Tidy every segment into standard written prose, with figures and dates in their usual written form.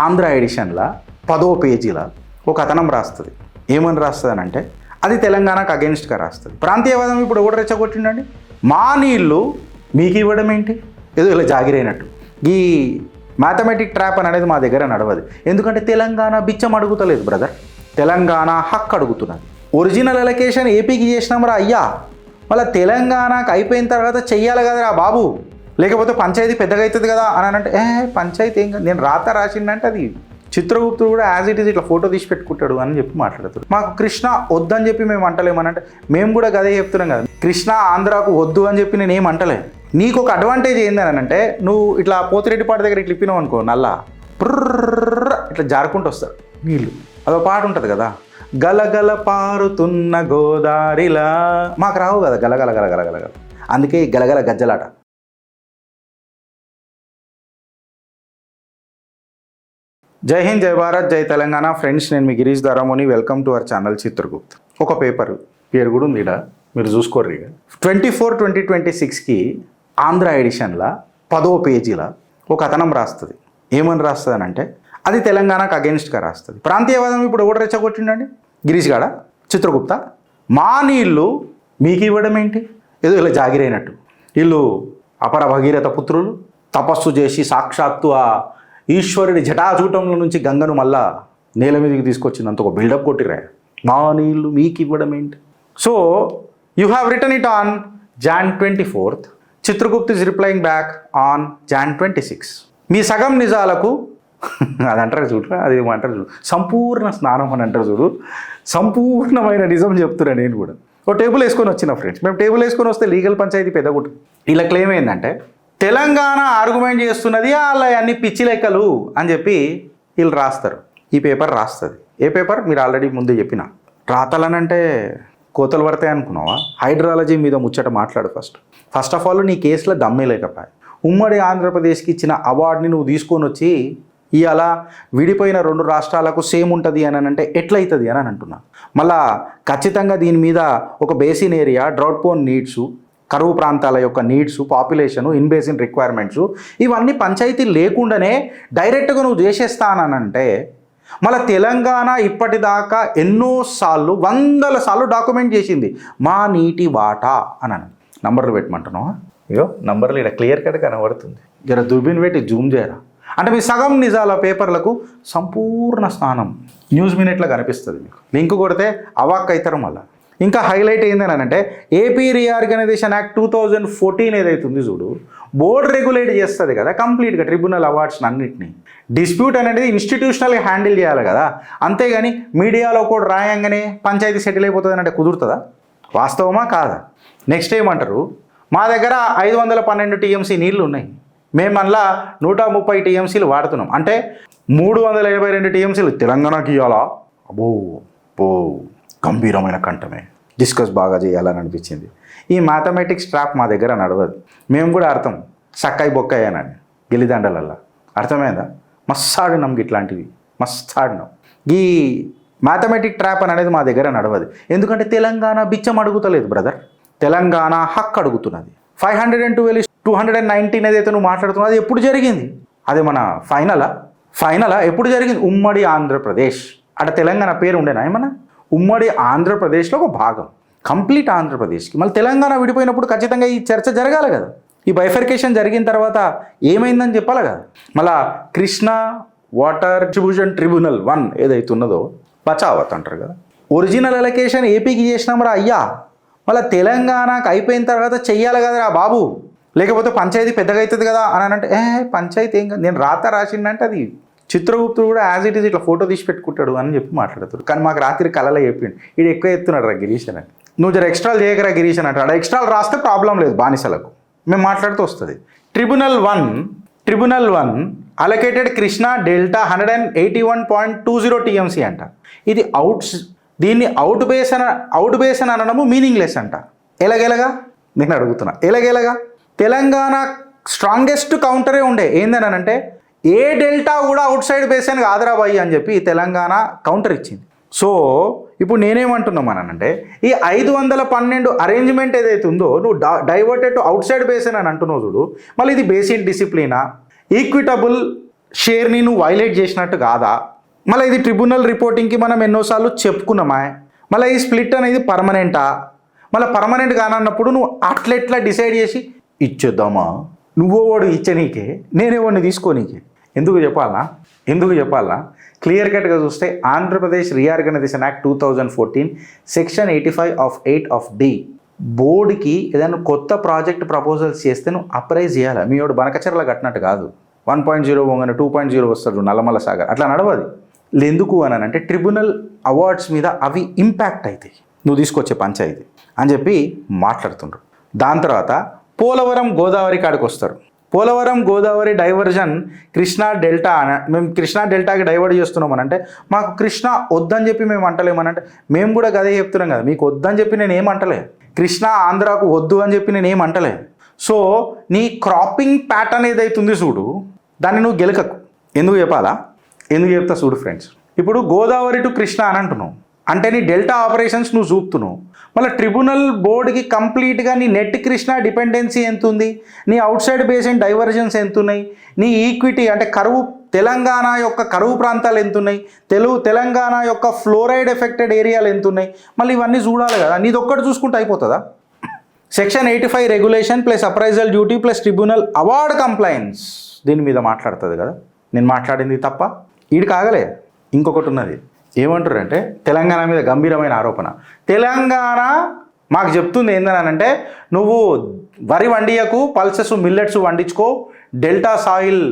ఆంధ్ర ఎడిషన్లో 10వ పేజీలో ఒక కథనం రాస్తుంది. ఏమని రాస్తుంది అని అంటే అది తెలంగాణకు అగెన్స్ట్గా రాస్తుంది. ప్రాంతీయవాదం ఇప్పుడు ఎవడు రెచ్చగొట్టిండండి? మా నీళ్ళు మీకు ఇవ్వడం ఏంటి? ఏదో ఇలా జాగిరైనట్టు. ఈ మ్యాథమెటిక్ ట్రాప్ అనేది మా దగ్గర నడవదు. ఎందుకంటే తెలంగాణ బిచ్చం అడుగుతలేదు బ్రదర్, తెలంగాణ హక్కు అడుగుతున్నది. ఒరిజినల్ ఎలకేషన్ ఏపీకి చేసినాంరా అయ్యా, మళ్ళీ తెలంగాణకు అయిపోయిన తర్వాత చెయ్యాలి కదరా బాబు, లేకపోతే పంచాయతీ పెద్దగా అవుతుంది కదా అని అంటే పంచాయతీ ఏం కాదు, నేను రాత రాసిందంటే అది చిత్రగుప్తుడు కూడా యాజ్ ఇట్ ఈజ్ ఇట్లా ఫోటో తీసి పెట్టుకుంటాడు అని చెప్పి మాట్లాడుతాడు. మాకు కృష్ణ వద్దని చెప్పి మేము అంటలేమనంటే మేము కూడా గదే చెప్తున్నాం కదా, కృష్ణ ఆంధ్రాకు వద్దు అని చెప్పి నేను ఏం అంటలేను. నీకు ఒక అడ్వాంటేజ్ ఏందని అంటే నువ్వు ఇట్లా పోతిరెడ్డిపాటి దగ్గర ఇట్లా ఇప్పినావు అనుకో, నల్లా పుర్ర ఇట్లా జారుకుంటూ వస్తారు నీళ్ళు. అదో పాట ఉంటుంది కదా, గలగల పారుతున్న గోదారిలా. మాకు రావు కదా గలగల గలగల గలగల, అందుకే గలగల గజ్జలాట. జై హింద్, జై భారత్, జై తెలంగాణ. ఫ్రెండ్స్, నేను మీ Girish Daramoni. Welcome to our channel Chitragupt. ఒక పేపర్ పేరు కూడా ఉంది ఇక్కడ, మీరు చూసుకోర్రు. ఇక 24/2026కి ఆంధ్ర ఎడిషన్లో 10వ పేజీలో ఒక కథనం రాస్తుంది. ఏమని రాస్తుంది అని అంటే అది తెలంగాణకు అగెన్స్ట్గా రాస్తుంది. ప్రాంతీయవాదం ఇప్పుడు ఎవడు రెచ్చగొట్టిండండి? గిరీష్ గాడ, చిత్రగుప్త. మా నీళ్ళు మీకు ఇవ్వడం ఏంటి? ఏదో ఇలా జాగిరైనట్టు. వీళ్ళు అపర భగీరథ పుత్రులు తపస్సు చేసి సాక్షాత్తు ఆ ఈశ్వరుడి జటాజూటంలో నుంచి గంగను మళ్ళా నేల మీదకి తీసుకొచ్చినంత ఒక బిల్డప్ కొట్టిరా. మా నీళ్ళు మీకు ఇవ్వడం ఏంటి? So you have return it on Jan 24th. Chitragupt is replying back on Jan 26. మీ సగం నిజాలకు అది అంటారు చూడు, అది ఏమంటారు చూడు, సంపూర్ణ స్నానం అని అంటారు చూడు, సంపూర్ణమైన నిజం చెప్తున్నా నేను కూడా. ఒక టేబుల్ వేసుకొని వచ్చిన ఫ్రెండ్స్, మేము టేబుల్ వేసుకొని వస్తే లీగల్ పంచాయతీ పెద్దగుట్టు. ఇలా క్లెయిమ్ ఏంటంటే తెలంగాణ ఆర్గ్యుమెంట్ చేస్తున్నది వాళ్ళ అన్ని పిచ్చి లెక్కలు అని చెప్పి వీళ్ళు రాస్తారు. ఈ పేపర్ రాస్తుంది. ఏ పేపర్? మీరు ఆల్రెడీ ముందే చెప్పిన. రాతలనంటే కోతలు పడతాయి అనుకున్నావా? హైడ్రాలజీ మీద ముచ్చట మాట్లాడు. ఫస్ట్ ఆఫ్ ఆల్ నీ కేసులో దమ్మే లేకపోయా. ఉమ్మడి ఆంధ్రప్రదేశ్కి ఇచ్చిన అవార్డుని నువ్వు తీసుకొని వచ్చి ఇవాళ విడిపోయిన 2 రాష్ట్రాలకు సేమ్ ఉంటుంది అని అంటే ఎట్లయితుంది అని అంటున్నా. మళ్ళా ఖచ్చితంగా దీని మీద ఒక basin area, drought phone needs, కరువు ప్రాంతాల యొక్క నీడ్స్, పాపులేషను, ఇన్బేసిన్ రిక్వైర్మెంట్స్, ఇవన్నీ పంచాయతీ లేకుండానే డైరెక్ట్గా నువ్వు చేసేస్తానంటే మళ్ళీ తెలంగాణ ఇప్పటిదాకా ఎన్నోసార్లు 100ల సార్లు డాక్యుమెంట్ చేసింది మా నీటి వాటా అని. నంబర్లు పెట్టమంటున్నావా? అయ్యో నంబర్లు ఇక్కడ క్లియర్ కట్ కనబడుతుంది, జర దుర్బిన్ పెట్టి జూమ్ చేయరా. అంటే మీ సగం నిజాల పేపర్లకు సంపూర్ణ స్నానం న్యూస్ మినిట్లో కనిపిస్తుంది. మీకు లింక్ కొడితే అవాక్ అవుతారు. మళ్ళీ ఇంకా హైలైట్ ఏందని అంటే ఏపీ రీఆర్గనైజేషన్ యాక్ట్ 2014 ఏదైతుంది చూడు, బోర్డు రెగ్యులేట్ చేస్తుంది కదా కంప్లీట్గా ట్రిబ్యునల్ అవార్డ్స్ని అన్నింటినీ. డిస్ప్యూట్ అనేది ఇన్స్టిట్యూషనల్గా హ్యాండిల్ చేయాలి కదా, అంతేగాని మీడియాలో కూడా రాయంగానే పంచాయతీ సెటిల్ అయిపోతుంది అంటే కుదురుతుందా? వాస్తవమా కాదా? నెక్స్ట్ ఏమంటారు, మా దగ్గర 512 TMC నీళ్ళు ఉన్నాయి, మేము మళ్ళా 130 TMCలు వాడుతున్నాం, అంటే 382 TMCలు తెలంగాణకి ఇవ్వాలా? అబ్బో పో, గంభీరమైన కంఠమే. డిస్కస్ బాగా చేయాలని అనిపించింది. ఈ మ్యాథమెటిక్స్ ట్రాప్ మా దగ్గర నడవదు. మేము కూడా అర్థం సక్కాయి బొక్కాయి అని గిలిదండలల్లా అర్థమైందా? మస్తు ఆడినాం ఇట్లాంటివి, మస్తు ఆడినాం. ఈ మ్యాథమెటిక్ ట్రాప్ అనేది మా దగ్గర నడవదు. ఎందుకంటే తెలంగాణ బిచ్చం అడుగుతలేదు బ్రదర్, తెలంగాణ హక్కు అడుగుతున్నది. 512/219 ఏదైతే నువ్వు మాట్లాడుతున్నావు అది ఎప్పుడు జరిగింది? అది మన ఫైనలా ఎప్పుడు జరిగింది? ఉమ్మడి ఆంధ్రప్రదేశ్ అక్కడ తెలంగాణ పేరు ఉండేనా ఏమన్నా? ఉమ్మడి ఆంధ్రప్రదేశ్లో ఒక భాగం, కంప్లీట్ ఆంధ్రప్రదేశ్కి. మళ్ళీ తెలంగాణ విడిపోయినప్పుడు ఖచ్చితంగా ఈ చర్చ జరగాలి కదా. ఈ బైఫర్కేషన్ జరిగిన తర్వాత ఏమైందని చెప్పాలి కదా. మళ్ళా కృష్ణా వాటర్ డిస్ట్రిబ్యూషన్ ట్రిబ్యునల్ 1 ఏదైతే ఉన్నదో బచావత్ అంటారు కదా, ఒరిజినల్ ఎలకేషన్ ఏపీకి చేసినాంరా అయ్యా, మళ్ళీ తెలంగాణకు అయిపోయిన తర్వాత చెయ్యాలి కదరా బాబు, లేకపోతే పంచాయతీ పెద్దగా అవుతుంది కదా అని అంటే పంచాయతీ ఏం కాదు, నేను రాత రాసిందంటే అది చిత్రగుప్తుడు కూడా యాజ్ ఇట్ ఈజ్ ఇట్లా ఫోటో తీసి పెట్టుకుంటాడు అని చెప్పి మాట్లాడుతాడు. కానీ మాకు రాత్రి కళలో చెప్పిండు ఇది ఎక్కువ ఎత్తున్నాడు రా గిరీష్ అని. నువ్వు జర ఎక్స్ట్రాలు చేయకరా గిరీష్ అని అంటాడు. ఎక్స్ట్రాలు రాస్తే ప్రాబ్లం లేదు, బానిసలకు మేము మాట్లాడుతూ వస్తుంది. Tribunal 1 allocated Krishna delta 181.20 TMC అంట. ఇది దీన్ని అవుట్ బేస్ అని అనడము మీనింగ్లెస్ అంట. ఎలాగెలగా నేను అడుగుతున్నా, ఎలాగెలగా తెలంగాణ స్ట్రాంగెస్ట్ కౌంటరే ఉండే ఏందని అంటే ఏ డెల్టా కూడా అవుట్ సైడ్ బేసన్ కాదురాబాయి అని చెప్పి తెలంగాణ కౌంటర్ ఇచ్చింది. సో ఇప్పుడు నేనేమంటున్నామనంటే ఈ 512 అరేంజ్మెంట్ ఏదైతే ఉందో నువ్వు diverted to outside basin అని అంటున్నావు చూడు, మళ్ళీ ఇది బేసిన్ డిసిప్లినా, ఈక్విటబుల్ షేర్ని నువ్వు వైలేట్ చేసినట్టు కాదా? మళ్ళీ ఇది ట్రిబ్యునల్ రిపోర్టింగ్కి మనం ఎన్నోసార్లు చెప్పుకున్నామా? మళ్ళీ ఈ స్ప్లిట్ అనేది పర్మనెంటా? మళ్ళీ పర్మనెంట్ కానన్నప్పుడు నువ్వు అట్లెట్లా డిసైడ్ చేసి ఇచ్చేద్దామా? నువ్వో వాడు ఇచ్చనీకే, నేనేవాడిని తీసుకోనీకే. ఎందుకు చెప్పాలనా? క్లియర్ కట్గా చూస్తే Andhra Pradesh reorganisation act 2014 section 85 of 8 of D బోర్డుకి ఏదైనా కొత్త ప్రాజెక్ట్ ప్రపోజల్స్ చేస్తే నువ్వు అప్రైజ్ చేయాలి. మీ వాడు బనకచర్ల కట్టినట్టు కాదు. 1.0 పోగానే 2.0 వస్తాడు నల్లమల్ల సాగర్, అట్లా నడవది. ఎందుకు అని అంటే ట్రిబ్యునల్ అవార్డ్స్ మీద అవి ఇంపాక్ట్ అవుతాయి నువ్వు తీసుకొచ్చే పంచాయతీ అని చెప్పి మాట్లాడుతుండ్రు. దాని తర్వాత పోలవరం గోదావరి కాడికి వస్తారు. పోలవరం గోదావరి డైవర్జన్ కృష్ణా డెల్టా మేము కృష్ణా డెల్టాకి డైవర్ట్ చేస్తున్నామని అంటే మాకు కృష్ణా వద్దని చెప్పి మేము అంటలేమనంటే మేము కూడా గదే చెప్తున్నాం కదా, మీకు వద్దని చెప్పి నేను ఏమంటలే, కృష్ణా ఆంధ్రాకు వద్దు అని చెప్పి నేను ఏమంటలే. సో నీ క్రాపింగ్ ప్యాటర్న్ ఏదైతుంది చూడు, దాన్ని నువ్వు గెలకకు. ఎందుకు చెప్తా చూడు ఫ్రెండ్స్. ఇప్పుడు గోదావరి టు కృష్ణా అని అంటున్నావు అంటే నీ డెల్టా ఆపరేషన్స్ నువ్వు చూపుతున్నావు. మళ్ళీ ట్రిబ్యునల్ బోర్డుకి కంప్లీట్గా నీ నెట్ కృష్ణా డిపెండెన్సీ ఎంత ఉంది, నీ అవుట్ సైడ్ బేసిన్ డైవర్జన్స్ ఎంత ఉన్నాయి, నీ ఈక్విటీ అంటే కరువు తెలంగాణ యొక్క కరువు ప్రాంతాలు ఎంత ఉన్నాయి, తెలంగాణ యొక్క ఫ్లోరైడ్ ఎఫెక్టెడ్ ఏరియాలు ఎంత ఉన్నాయి, మళ్ళీ ఇవన్నీ చూడాలి కదా. నీది ఒక్కటి చూసుకుంటే అయిపోతుందా? Section 85 regulation plus appraisal duty plus tribunal award compliance దీని మీద మాట్లాడుతుంది కదా. నేను మాట్లాడింది తప్ప ఈడు కాగలే. ఇంకొకటి ఉన్నది, ఏమంటారంటే తెలంగాణ మీద గంభీరమైన ఆరోపణ. తెలంగాణ మాకు చెప్తుంది ఏందనంటే నువ్వు వరి వండియకు, పల్సెస్ మిల్లెట్స్ వండించుకో, delta soil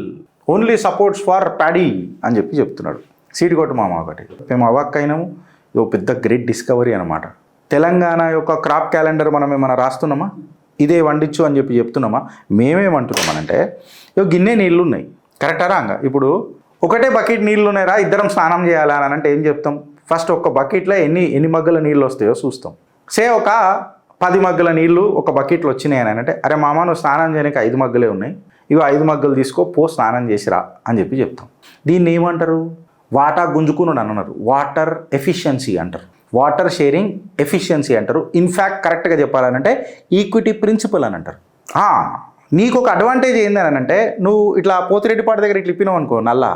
only supports for paddy అని చెప్తున్నాడు. సీట్ కొట్టు మామ ఒకటి. మేము అవాక్కైనాము. ఇది పెద్ద గ్రేట్ డిస్కవరీ అనమాట. తెలంగాణ యొక్క క్రాప్ క్యాలెండర్ మనం ఏమైనా రాస్తున్నామా? ఇదే వండించు అని చెప్తున్నామా? మేమేమంటున్నామనంటే గిన్నె నీళ్ళు ఉన్నాయి, కరెక్టా రాంగా? ఇప్పుడు ఒకటే బకెట్ నీళ్ళు ఉన్నాయరా, ఇద్దరం స్నానం చేయాలా అని అంటే ఏం చెప్తాం? ఫస్ట్ ఒక బకెట్లో ఎన్ని మగ్గుల నీళ్ళు వస్తాయో చూస్తాం. ఒక 10 మగ్గుల నీళ్ళు ఒక బకెట్లో వచ్చినాయి అని అంటే అరే మామ నువ్వు స్నానం చేయడానికి 5 మగ్గులే ఉన్నాయి, ఇవి 5 మగ్గులు తీసుకో పో స్నానం చేసిరా అని చెప్తాం. దీన్ని ఏమంటారు? వాటా గుంజుకుని అన్నారు. వాటర్ ఎఫిషియన్సీ అంటారు, వాటర్ షేరింగ్ ఎఫిషియన్సీ అంటారు. ఇన్ఫ్యాక్ట్ కరెక్ట్గా చెప్పాలనంటే ఈక్విటీ ప్రిన్సిపల్ అని అంటారు. నీకు ఒక అడ్వాంటేజ్ ఏందని అంటే నువ్వు ఇట్లా పోతిరెడ్డిపాటి దగ్గర ఇట్లా ఇప్పినావు అనుకో, నల్లా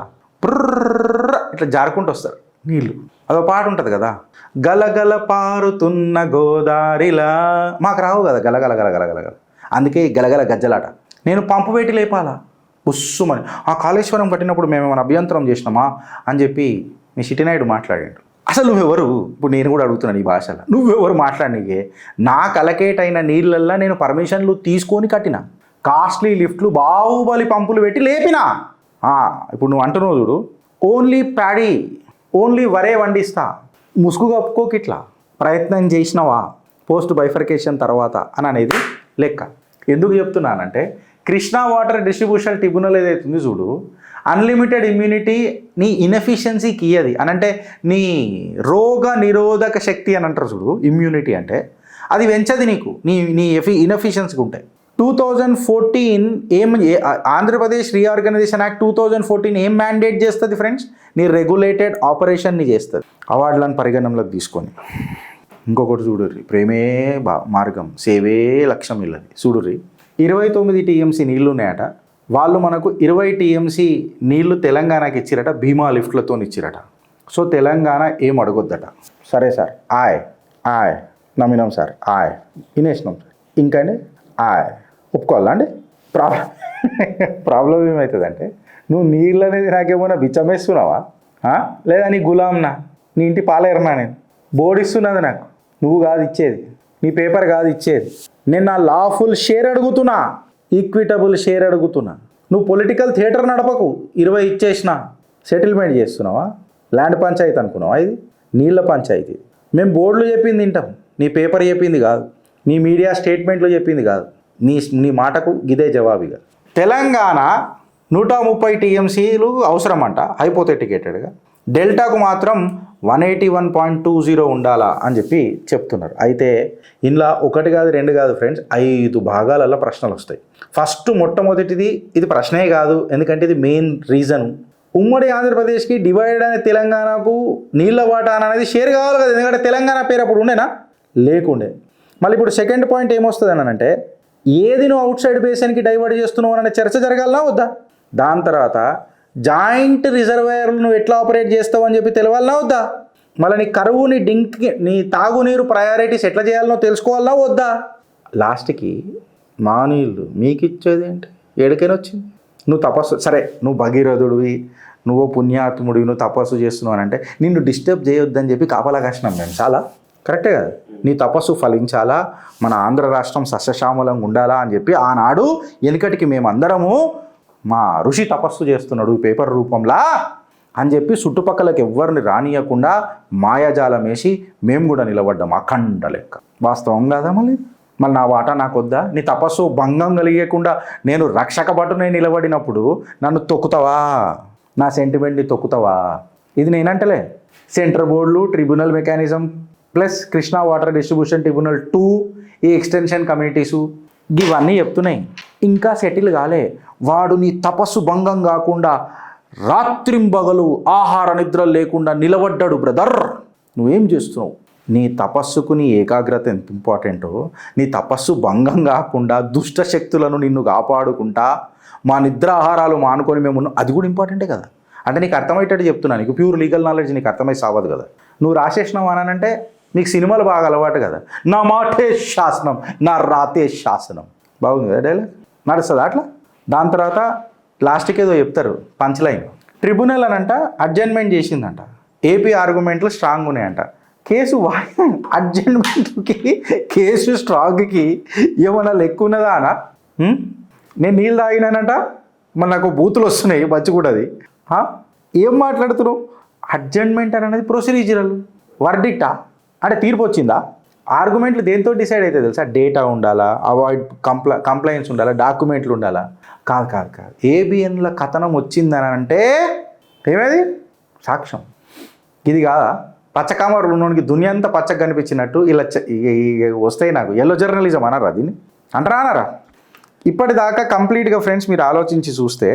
ఇట్లా జారుకుంటూ వస్తారు నీళ్ళు. అదో పాట ఉంటుంది కదా, గలగల పారుతున్న గోదారిలా. మాకు రావు కదా గలగల గలగల గలగల, అందుకే గలగల గజ్జలాట. నేను పంపు పెట్టి లేపాలా బుస్సుమని. ఆ కాళేశ్వరం కట్టినప్పుడు మేము ఏమైనా అభ్యంతరం చేసినామా అని చెప్పి మీ సిటీనాయుడు మాట్లాడాడు. అసలు నువ్వెవరు? ఇప్పుడు నేను కూడా అడుగుతున్నాను ఈ భాషలో, నువ్వెవరు మాట్లాడినకే? నాకు అలకేట్ అయిన నీళ్ళల్లో నేను పర్మిషన్లు తీసుకొని కట్టిన, కాస్ట్లీ లిఫ్ట్లు బాహుబలి పంపులు పెట్టి లేపినా. ఇప్పుడు నువ్వు అంటున్నావు చూడు, ఓన్లీ ప్యాడీ, ఓన్లీ వరే వండిస్తా, ముసుగు కప్పుకోకి ఇట్లా ప్రయత్నం చేసినావా పోస్ట్ బైఫర్కేషన్ తర్వాత అని అనేది లెక్క. ఎందుకు చెప్తున్నానంటే కృష్ణా వాటర్ డిస్ట్రిబ్యూషన్ ట్రిబ్యునల్ ఏదైతుంది చూడు, అన్లిమిటెడ్ ఇమ్యూనిటీ నీ ఇన్ఎఫిషియన్సీకి ఇయ్యది అని అంటే నీ రోగ నిరోధక శక్తి అని అంటారు చూడు. ఇమ్యూనిటీ అంటే అది పెంచది నీకు, నీ ఇన్ఎఫిషియన్సీకి ఉంటాయి. 2014 ఆంధ్రప్రదేశ్ రీఆర్గనైజేషన్ యాక్ట్ 2014 ఏం మ్యాండేట్ చేస్తుంది ఫ్రెండ్స్? నీ రెగ్యులేటెడ్ ఆపరేషన్ని చేస్తుంది అవార్డులను పరిగణనలోకి తీసుకొని. ఇంకొకటి చూడుర్రి, ప్రేమే మార్గం సేవే లక్ష్యం ఇల్లది. చూడుర్రి, 29 TMC నీళ్లు ఉన్నాయట. వాళ్ళు మనకు 20 TMC నీళ్లు తెలంగాణకి ఇచ్చిరట, భీమా లిఫ్ట్లతో ఇచ్చిరట. సో తెలంగాణ ఏం అడగొద్దట. సరే సార్ ఆయ్ నమ్మినాం సార్, వినేసినాం సార్, ఇంకండి ఒప్పుకోవాలా అండి? ప్రాబ్లం ఏమవుతుందంటే నువ్వు నీళ్ళు అనేది నాకేమన్నా బిచ్చమేస్తున్నావా లేదా నీ గులాంనా, నీ ఇంటి పాలేరనా? నేను బోర్డు ఇస్తున్నది నాకు, నువ్వు కాదు ఇచ్చేది, నీ పేపర్ కాదు ఇచ్చేది. నేను నా లాఫుల్ షేర్ అడుగుతున్నా, ఈక్విటబుల్ షేర్ అడుగుతున్నా. నువ్వు పొలిటికల్ థియేటర్ నడపకు. 20 ఇచ్చేసినా సెటిల్మెంట్ చేస్తున్నావా? ల్యాండ్ పంచాయతీ అనుకున్నావా? ఇది నీళ్ళ పంచాయతీ. మేము బోర్డులు చెప్పింది వింటాం, నీ పేపర్ చెప్పింది కాదు, నీ మీడియా స్టేట్మెంట్లో చెప్పింది కాదు. నీ మాటకు గిదే జవాబిగా. తెలంగాణ 130 TMCలు అవసరం అంట హైపోథెటికేటెడ్గా. డెల్టాకు మాత్రం 181.20 ఉండాలా అని చెప్తున్నారు. అయితే ఇందులో ఒకటి కాదు 2 కాదు ఫ్రెండ్స్, 5 భాగాలలో ప్రశ్నలు వస్తాయి. ఫస్ట్ మొట్టమొదటిది ఇది ప్రశ్నే కాదు, ఎందుకంటే ఇది మెయిన్ రీజన్. ఉమ్మడి ఆంధ్రప్రదేశ్కి డివైడ్ అయిన తెలంగాణకు నీళ్ళ వాటా అనేది షేర్ కావాలి కదా, ఎందుకంటే తెలంగాణ పేరు అప్పుడు ఉండేనా? లేకుండే. మళ్ళీ ఇప్పుడు సెకండ్ పాయింట్ ఏమొస్తుంది అని అంటే ఏది నువ్వు అవుట్ సైడ్ బేసిన్కి డైవర్ట్ చేస్తున్నావు అనే చర్చ జరగాలనా వద్దా? దాని తర్వాత జాయింట్ రిజర్వాయర్లు నువ్వు ఎట్లా ఆపరేట్ చేస్తావు అని చెప్పి తెలవాలనా వద్దా? మళ్ళీ నీ కరువు, నీ డింక్, నీ తాగునీరు ప్రయారిటీస్ ఎట్లా చేయాలనో తెలుసుకోవాలనా వద్దా? లాస్ట్కి మా నీళ్ళు మీకు ఇచ్చేది ఏంటి? ఏడికైనా వచ్చింది. నువ్వు తపస్సు, సరే నువ్వు భగీరథుడివి, నువ్వు పుణ్యాత్ముడివి, నువ్వు తపస్సు చేస్తున్నావు అని అంటే నిన్ను డిస్టర్బ్ చేయొద్దని చెప్పి కాపలా కాసినాం మేము. చాలా కరెక్టే కదా? నీ తపస్సు ఫలించాలా, మన ఆంధ్ర రాష్ట్రం సస్యశ్యామలంగా ఉండాలా అని చెప్పి ఆనాడు వెనుకటికి మేమందరము మా ఋషి తపస్సు చేస్తున్నాడు ఈ పేపర్ రూపంలా అని చెప్పి చుట్టుపక్కలకి ఎవ్వరిని రానియకుండా మాయాజాలం వేసి మేము కూడా నిలబడ్డాం అఖండ లెక్క. వాస్తవం కాదా? మళ్ళీ నా వాటా నాకు వద్దా? నీ తపస్సు భంగం కలిగకుండా నేను రక్షక భటునే నిలబడినప్పుడు నన్ను తొక్కుతావా? నా సెంటిమెంట్ని తొక్కుతావా? ఇది నేనంటలే. సెంటర్ బోర్డులు, tribunal mechanism plus Krishna water distribution tribunal 2, ఈ ఎక్స్టెన్షన్ కమ్యూనిటీసు ఇవన్నీ చెప్తున్నాయి. ఇంకా సెటిల్ కాలే. వాడు నీ తపస్సు భంగం కాకుండా రాత్రింబగలు ఆహార నిద్ర లేకుండా నిలబడ్డాడు. బ్రదర్, నువ్వేం చేస్తున్నావు? నీ తపస్సుకు నీ ఏకాగ్రత ఎంత ఇంపార్టెంటో, నీ తపస్సు భంగం కాకుండా దుష్ట శక్తులను నిన్ను కాపాడుకుంటా మా నిద్ర ఆహారాలు మానుకొని మేము అది కూడా ఇంపార్టెంటే కదా. అంటే నీకు అర్థమయ్యేటట్టు చెప్తున్నాను. నీకు ప్యూర్ లీగల్ నాలెడ్జ్ నీకు అర్థమై సావదు కదా. నువ్వు రాసేసినావు అని అంటే నీకు సినిమాలు బాగా అలవాటు కదా. నా మాటే శాసనం, నా రాతే శాసనం. బాగుంది కదా డైలాగ్? నడుస్తుంది అట్లా. దాని తర్వాత లాస్ట్కి ఏదో చెప్తారు పంచ్లైన్. ట్రిబ్యునల్ అనంట అడ్జర్న్మెంట్ చేసిందంట. ఏపీ ఆర్గ్యుమెంట్లు స్ట్రాంగ్ ఉన్నాయంట. కేసు అడ్జర్న్మెంట్కి కేసు స్ట్రాంగ్కి ఏమన్నా లెక్క ఉన్నదా అనా? నేను నీళ్ళు తాగినానంట, మరి నాకు బూతులు వస్తున్నాయి బచ్చికూడది. ఏం మాట్లాడుతున్నావు? అడ్జర్న్మెంట్ అనేది ప్రొసీజరల్ వర్డిక్టా? అంటే తీర్పు వచ్చిందా? ఆర్గ్యుమెంట్లు దేంతో డిసైడ్ అవుతుంది తెలుసా? డేటా ఉండాలా, అవాయిడ్ కంప్లైంట్స్ ఉండాలా, డాక్యుమెంట్లు ఉండాలా? కాదు. ఏబిఎన్ల కథనం వచ్చిందని అంటే ఏమేది? సాక్ష్యం. ఇది కాదా? పచ్చకామర్లు ఉన్నోనికి దునియా అంతా పచ్చగా కనిపించినట్టు ఇలా వస్తాయి. నాకు ఎల్లో జర్నలిజం అన్నారా దీన్ని? అంటారా? ఇప్పటిదాకా కంప్లీట్గా ఫ్రెండ్స్ మీరు ఆలోచించి చూస్తే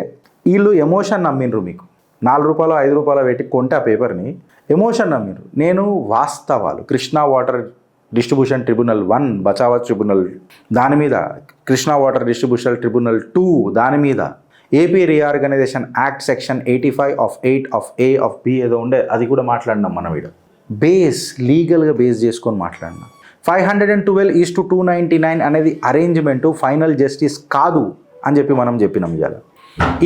వీళ్ళు ఎమోషన్ నమ్మిండ్రు. మీకు 4 రూపాయలు 5 రూపాయలు పెట్టి కొంటే ఆ పేపర్ని ఎమోషన్ నమ్మిండ్రు. నేను వాస్తవాలు Krishna water distribution tribunal 1 Bachawat tribunal దాని మీద, కృష్ణా వాటర్ డిస్ట్రిబ్యూషన్ ట్రిబ్యునల్ 2 దాని మీద, AP reorganisation act section 85 of 8 of A of B ఏదో ఉండే అది కూడా మాట్లాడినాం మనం. వీడు లీగల్గా బేస్ చేసుకొని మాట్లాడినాం. 512:299 అనేది అరేంజ్మెంటు ఫైనల్ జస్టిస్ కాదు అని చెప్పి మనం చెప్పినాం. ఇవాళ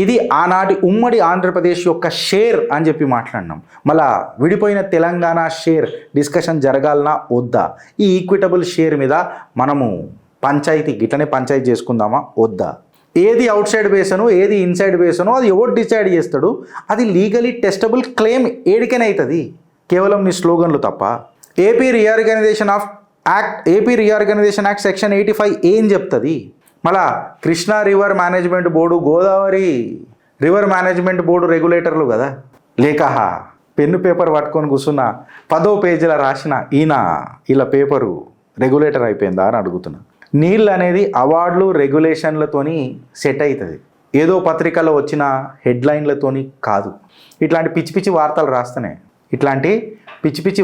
ఇది ఆనాటి ఉమ్మడి ఆంధ్రప్రదేశ్ యొక్క షేర్ అని చెప్పి మాట్లాడినాం. మళ్ళా విడిపోయిన తెలంగాణ షేర్ డిస్కషన్ జరగాలనా వద్దా? ఈ ఈక్విటబుల్ షేర్ మీద మనము గిట్లనే పంచాయతీ చేసుకుందామా వద్దా? ఏది అవుట్ సైడ్ బేసను, ఏది ఇన్సైడ్ బేసను అది ఎవరు డిసైడ్ చేస్తాడు? అది లీగలీ టెస్టబుల్ క్లెయిమ్ ఏడికైనా అవుతుంది, కేవలం నీ స్లోగన్లు తప్ప. ఏపీ రీఆర్గనైజేషన్ యాక్ట్ సెక్షన్ 85 ఏం చెప్తుంది? మళ్ళా Krishna river management board, Godavari river management board రెగ్యులేటర్లు కదా. లేక పెన్ను పేపర్ పట్టుకొని కూర్చున్న 10వ పేజీల రాసిన ఇలా పేపరు రెగ్యులేటర్ అయిపోయిందా అని అడుగుతున్నా. నీళ్ళు అనేది అవార్డులు రెగ్యులేషన్లతోని సెట్ అవుతుంది, ఏదో పత్రికలో వచ్చిన హెడ్లైన్లతోని కాదు. ఇట్లాంటి పిచ్చి పిచ్చి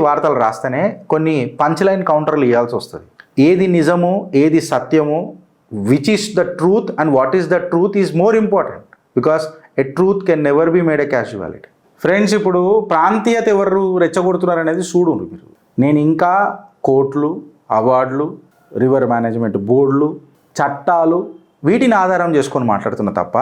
వార్తలు రాస్తేనే కొన్ని పంచ్లైన్ కౌంటర్లు ఇవ్వాల్సి వస్తుంది. ఏది నిజము, ఏది సత్యము, which is the truth and what is the truth is more important, because a truth can never be made a casualty. Friends, ఇప్పుడు ప్రాంతీయత ఎవరు రెచ్చగొడుతున్నారు అనేది చూడు మీరు. నేను ఇంకా కోర్టులు, అవార్డులు, రివర్ మేనేజ్మెంట్ బోర్డులు, చట్టాలు వీటిని ఆధారం చేసుకొని మాట్లాడుతున్నా తప్ప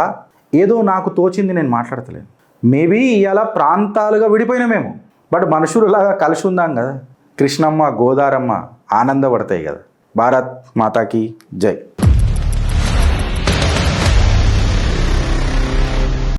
ఏదో నాకు తోచింది నేను మాట్లాడతలేను. మేబీ ఇవాళ ప్రాంతాలుగా విడిపోయినామేమో, బట్ మనుషులలాగా కలిసి ఉందాం కదా. కృష్ణమ్మ, గోదారమ్మ ఆనందపడతాయి కదా. భారత్ మాతాకి జై.